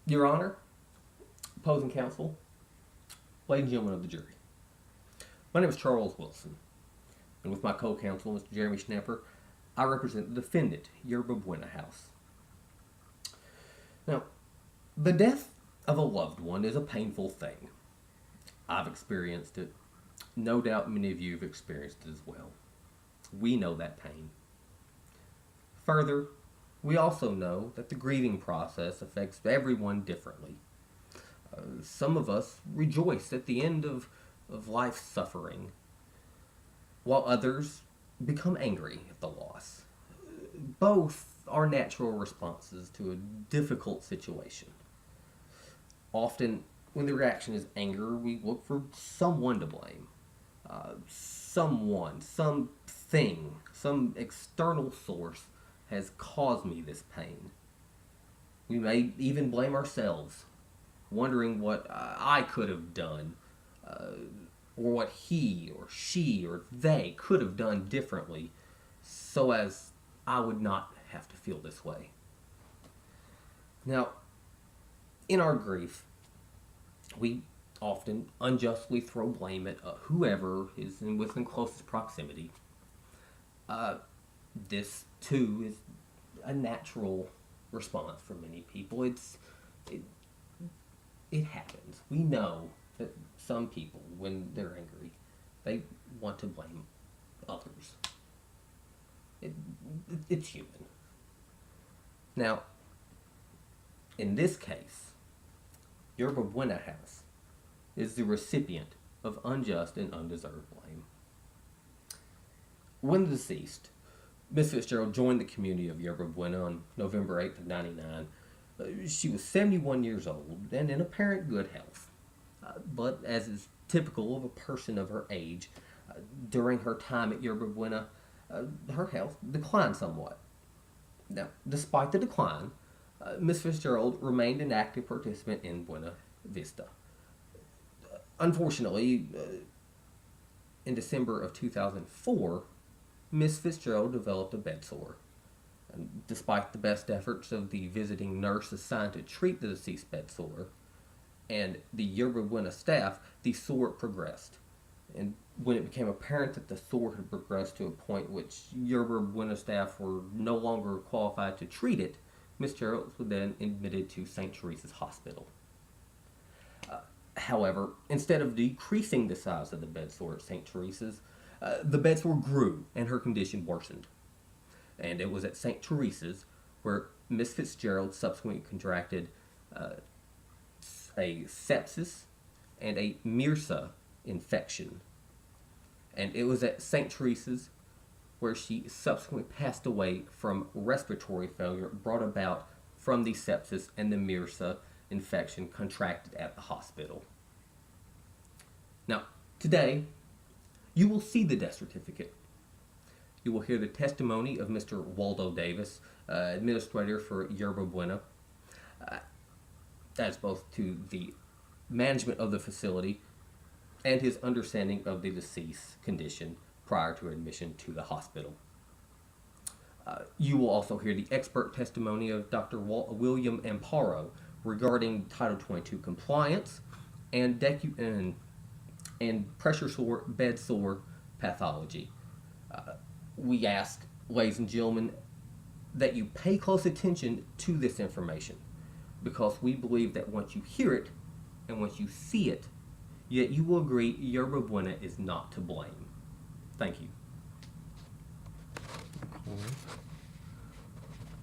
Your Honor, opposing counsel, ladies and gentlemen of the jury, my name is Charles Willson, and with my co-counsel, Mr. Jeremy Schnapper, I represent the defendant, YerbaBuena House. Now, the death of a loved one is a painful thing. I've experienced it. No doubt many of you have experienced it as well. We know that pain. Further, we also know that the grieving process affects everyone differently. Some of us rejoice at the end of life's suffering, while others become angry at the loss. Both are natural responses to a difficult situation. Often, when the reaction is anger, we look for someone to blame. Someone, something, some external source has caused me this pain. We may even blame ourselves, wondering what I could have done, or what he or she or they could have done differently so as I would not have to feel this way. Now, in our grief, we often unjustly throw blame at whoever is within closest proximity. This too is a natural response for many people. It it happens. We know that some people, when they're angry, they want to blame others. It's human. Now, in this case, YerbaBuena House is the recipient of unjust and undeserved blame. When deceased, Miss Fitzgerald joined the community of YerbaBuena on November 8th of 99. She was 71 years old and in apparent good health. But as is typical of a person of her age, during her time at YerbaBuena, her health declined somewhat. Now, despite the decline, Miss Fitzgerald remained an active participant in Buena Vista. Unfortunately, in December of 2004, Miss Fitzgerald developed a bed sore. And despite the best efforts of the visiting nurse assigned to treat the deceased bed sore and the YerbaBuena staff, the sore progressed. And when it became apparent that the sore had progressed to a point which YerbaBuena staff were no longer qualified to treat it, Miss Gerald was then admitted to St. Teresa's Hospital. However, instead of decreasing the size of the bed sore at St. Teresa's, the bed sore grew and her condition worsened. And it was at St. Teresa's where Miss Fitzgerald subsequently contracted a sepsis and a MRSA infection. And it was at St. Teresa's where she subsequently passed away from respiratory failure brought about from the sepsis and the MRSA infection contracted at the hospital. Now, today, you will see the death certificate. You will hear the testimony of Mr. Waldo Davis, administrator for YerbaBuena, as both to the management of the facility and his understanding of the deceased's condition prior to admission to the hospital. You will also hear the expert testimony of Dr. William Amparo regarding Title 22 compliance and pressure sore, bed sore pathology. We ask, ladies and gentlemen, that you pay close attention to this information because we believe that once you hear it and once you see it, yet you will agree YerbaBuena is not to blame. Thank you.